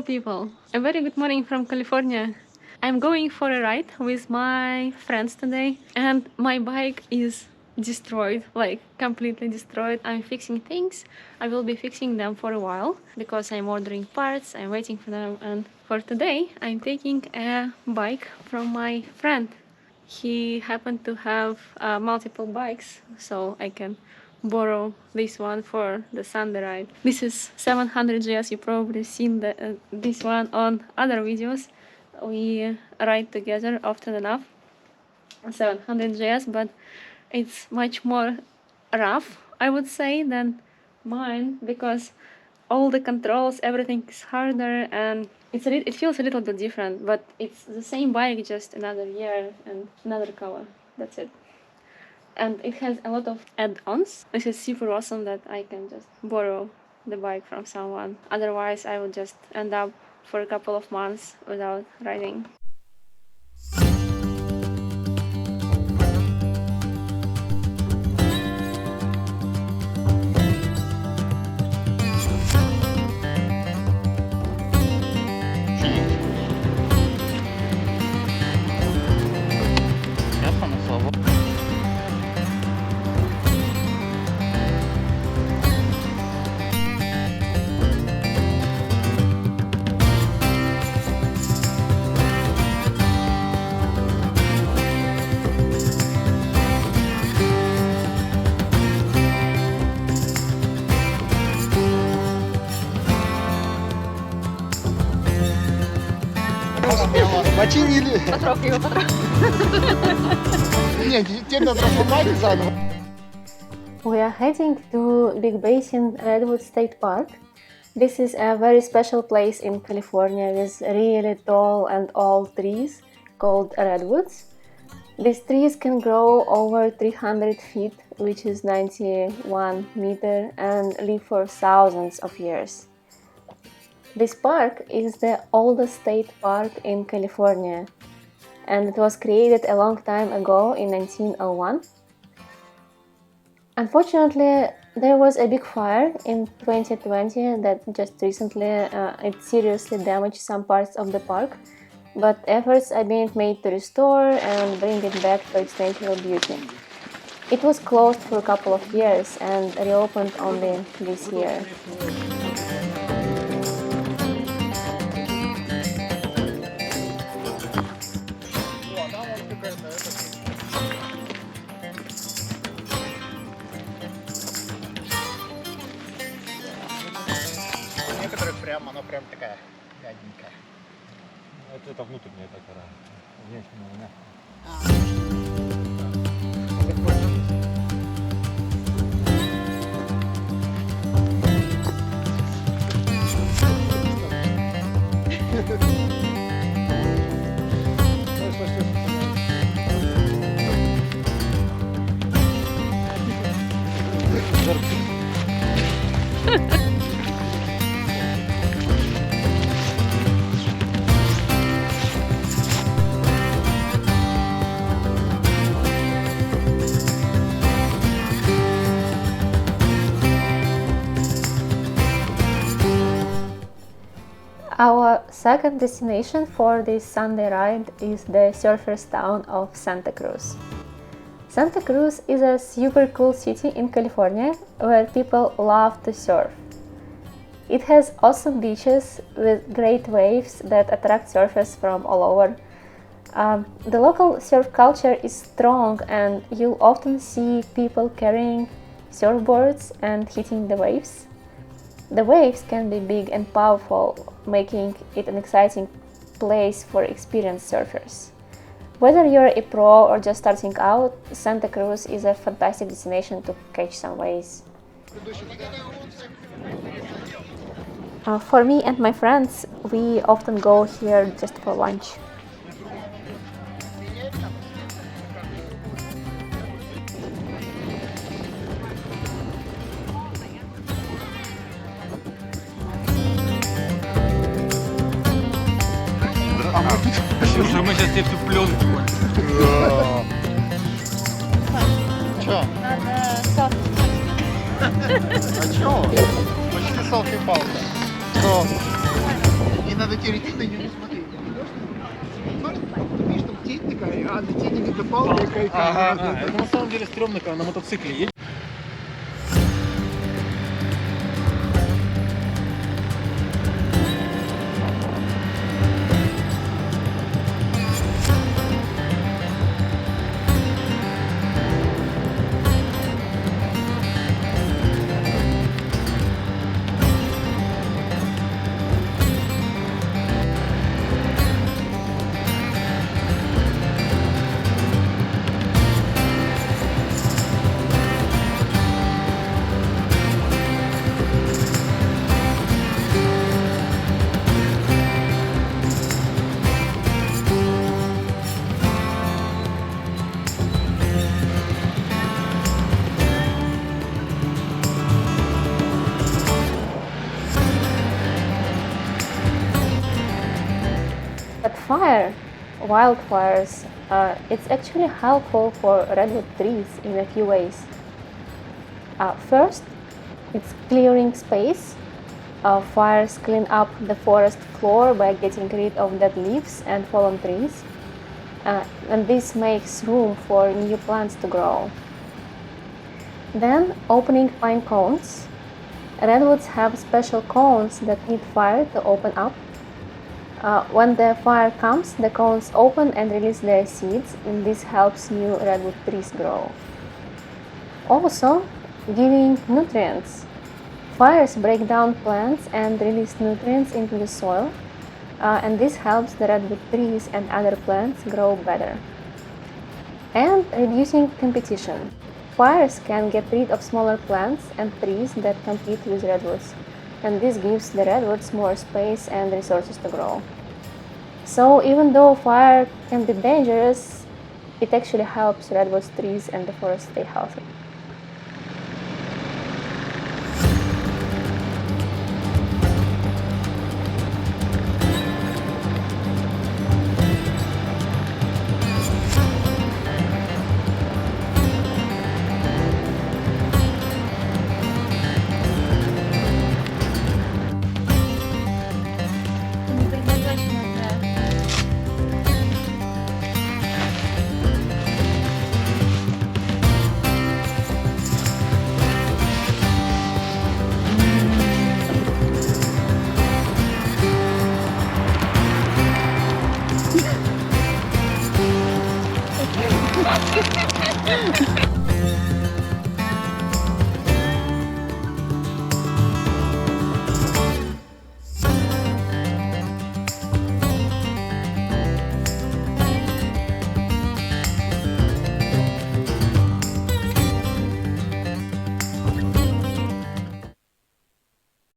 people, a very good morning from California. I'm going for a ride with my friends today and my bike is destroyed, like completely destroyed. I'm fixing things. I will be fixing them for a while because I'm ordering parts, I'm waiting for them, and for today I'm taking a bike from my friend. He happened to have multiple bikes, so I can borrow this one for the Sunday ride. This is 700 GS. You probably seen this one on other videos. We ride together often enough, 700 GS, but it's much more rough, I would say, than mine because all the controls, everything is harder, and it feels a little bit different, but it's the same bike, just another year and another color. That's it. And it has a lot of add-ons. This is super awesome that I can just borrow the bike from someone. Otherwise, I would just end up for a couple of months without riding. Починили. Потрохи его, потрохи. Нет, теперь надо сломать заново. We are heading to Big Basin Redwoods State Park. This is a very special place in California with really tall and old trees called redwoods. These trees can grow over 300 feet, which is 91 meters, and live for thousands of years. This park is the oldest state park in California, and it was created a long time ago in 1901. Unfortunately, there was a big fire in 2020 that just recently it seriously damaged some parts of the park, but efforts are being made to restore and bring it back to its natural beauty. It was closed for a couple of years and reopened only this year. Она прям такая гаденькая. Это внутренняя такая. Внешняя Our second destination for this Sunday ride is the surfers town of Santa Cruz. Santa Cruz is a super cool city in California where people love to surf. It has awesome beaches with great waves that attract surfers from all over. The local surf culture is strong, and you'll often see people carrying surfboards and hitting the waves. The waves can be big and powerful, making it an exciting place for experienced surfers. Whether you're a pro or just starting out, Santa Cruz is a fantastic destination to catch some waves. For me and my friends, we often go here just for lunch. Слушай, мы сейчас тебе всю пленку. Чё? А чё? Почти селфи-палка. Что? надо теоретически на нее не смотреть. Смотри, ты видишь, там тень такая, а на тени видно палка и Ага, это на самом деле стрёмно, когда на мотоцикле едешь. But fire, wildfires, it's actually helpful for redwood trees in a few ways. First, it's clearing space. Fires clean up the forest floor by getting rid of dead leaves and fallen trees. And this makes room for new plants to grow. Then, opening pine cones. Redwoods have special cones that need fire to open up. When the fire comes, the cones open and release their seeds, and this helps new redwood trees grow. Also, giving nutrients. Fires break down plants and release nutrients into the soil, and this helps the redwood trees and other plants grow better. And reducing competition. Fires can get rid of smaller plants and trees that compete with redwoods, and this gives the redwoods more space and resources to grow. So even though fire can be dangerous, it actually helps redwoods trees and the forest stay healthy.